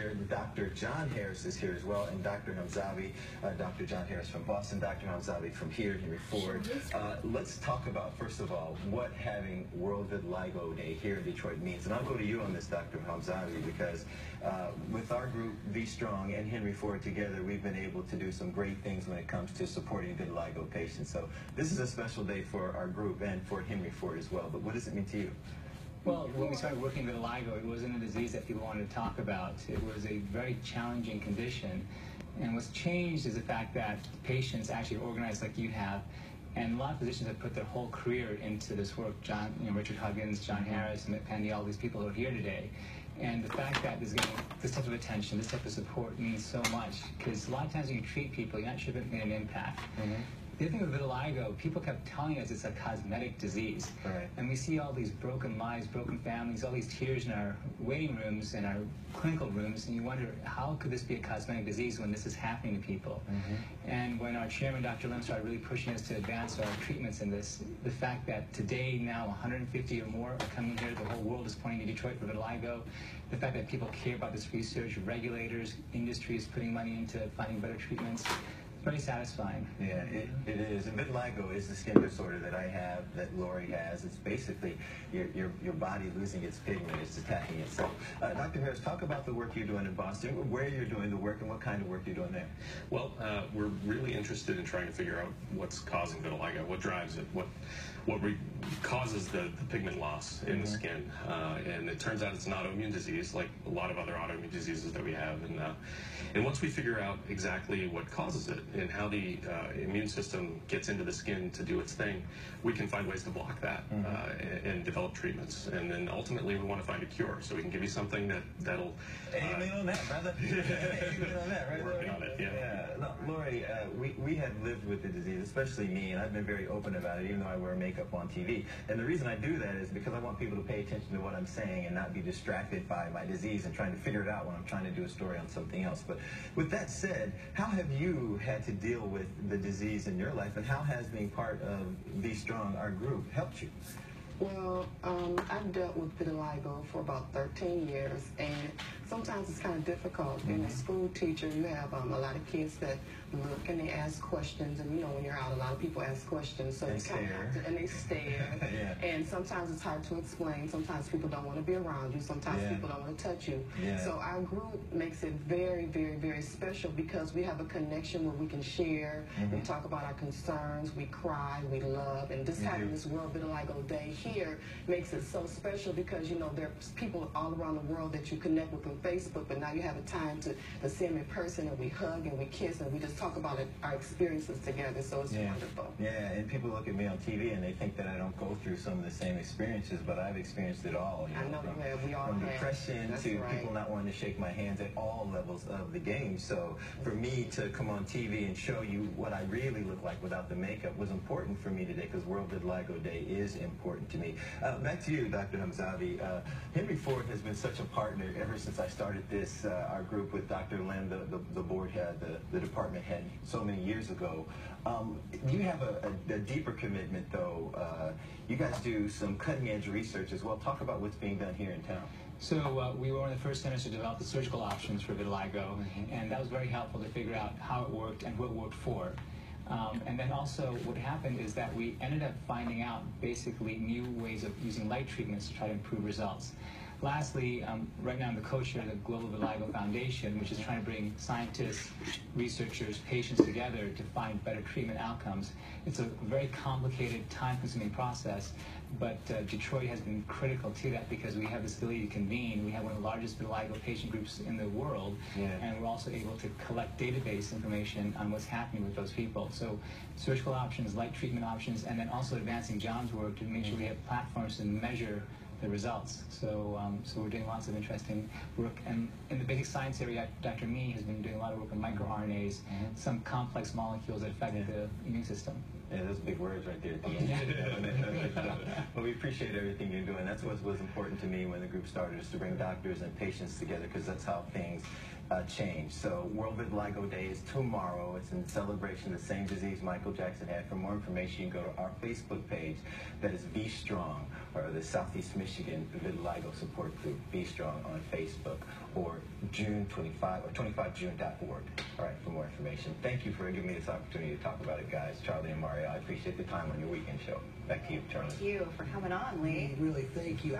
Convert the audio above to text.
here. Dr. John Harris is here as well, and Dr. Hamzavi, Dr. John Harris from Boston, Dr. Hamzavi from here, Henry Ford. Let's talk about, first of all, what having World Vitiligo Day here in Detroit means. And I'll go to you on this, Dr. Hamzavi, because with our group, Be Strong and Henry Ford together, we've been able to do some great things when it comes to supporting vitiligo patients. So this is a special day for our group and for Henry Ford as well. But what does it mean to you? Well, when we started working with vitiligo, it wasn't a disease that people wanted to talk about. It was a very challenging condition. And what's changed is the fact that patients actually organized like you have, and a lot of physicians have put their whole career into this work. Richard Huggins, John Harris, and Pandy, all these people who are here today. And the fact that there's getting this type of attention, this type of support means so much, because a lot of times when you treat people, you're not sure if it's going to make an impact. The other thing with vitiligo, people kept telling us it's a cosmetic disease. Right. And we see all these broken lives, broken families, all these tears in our waiting rooms and our clinical rooms, and you wonder, how could this be a cosmetic disease when this is happening to people? And when our chairman, Dr. Lim, started really pushing us to advance our treatments in this, the fact that today now 150 or more are coming here, the whole world is pointing to Detroit for vitiligo, the fact that people care about this research, regulators, industry is putting money into finding better treatments, very satisfying. Yeah, it is. And vitiligo is the skin disorder that I have, that Lori has. It's basically your body losing its pigment. It's attacking itself. Dr. Harris, talk about the work you're doing in Boston, where you're doing the work, and what kind of work you're doing there. Well, we're really interested in trying to figure out what's causing vitiligo, what drives it, what causes the pigment loss in the skin. And it turns out it's an autoimmune disease, like a lot of other autoimmune diseases that we have. And once we figure out exactly what causes it and how the immune system gets into the skin to do its thing, we can find ways to block that and develop treatments. And then ultimately we want to find a cure, so we can give you something that'll... Amen on that, brother. Amen on that, right? Working on it, yeah. No, Lori, we have lived with the disease, especially me, and I've been very open about it, even though I wear makeup on TV. And the reason I do that is because I want people to pay attention to what I'm saying and not be distracted by my disease and trying to figure it out when I'm trying to do a story on something else. But with that said, how have you had to deal with the disease in your life, and how has being part of Be Strong, our group, helped you? Well, I've dealt with vitiligo for about 13 years, and sometimes it's kind of difficult. Being a school teacher, you have a lot of kids that look and they ask questions, and you know, when you're out, a lot of people ask questions, so and you kind of have to, and they stare. And sometimes it's hard to explain. Sometimes people don't want to be around you. Sometimes people don't want to touch you. So our group makes it very, very, very special because we have a connection where we can share. We talk about our concerns. We cry. We love. And just having this World Vitiligo Day here makes it so special because, you know, there's people all around the world that you connect with on Facebook, but now you have a time to see them in person, and we hug and we kiss and we just talk about our experiences together, so it's wonderful. Yeah, and people look at me on TV and they think that I don't go through some of the same experiences, but I've experienced it all. You know, you have. We all have. From depression to people not wanting to shake my hands at all levels of the game. So for me to come on TV and show you what I really look like without the makeup was important for me today, because World Vitiligo Day is important to me. Back to you, Dr. Hamzavi. Henry Ford has been such a partner ever since I started this, our group with Dr. Lim, the board head, the department head, so many years ago. You have a deeper commitment, though. You guys do some cutting-edge research as well. Talk about what's being done here in town. So we were one of the first centers to develop the surgical options for vitiligo, and that was very helpful to figure out how it worked and what it worked for. And then also what happened is that we ended up finding out basically new ways of using light treatments to try to improve results. Lastly, right now I'm the co-chair of the Global Vitiligo Foundation, which is trying to bring scientists, researchers, patients together to find better treatment outcomes. It's a very complicated, time-consuming process, but Detroit has been critical to that because we have this ability to convene. We have one of the largest vitiligo patient groups in the world, and we're also able to collect database information on what's happening with those people. So surgical options, light treatment options, and then also advancing John's work to make sure we have platforms to measure the results. So we're doing lots of interesting work. And in the basic science area, Dr. Mee has been doing a lot of work on microRNAs, some complex molecules that affect the immune system. Yeah, those big words right there at the end. But we appreciate everything you're doing. That's what was important to me when the group started, is to bring doctors and patients together, because that's how things change. So World Vitiligo Day is tomorrow. It's in celebration of the same disease Michael Jackson had. For more information, you can go to our Facebook page. That is Be Strong, or the Southeast Michigan Vitiligo Support Group, Be Strong on Facebook, or June 25 or 25june.org. All right, for more information. Thank you for giving me this opportunity to talk about it, guys. Charlie and Mario, I appreciate the time on your weekend show. Back to you, Charlie. Thank you for coming on, Lee. Really, thank you.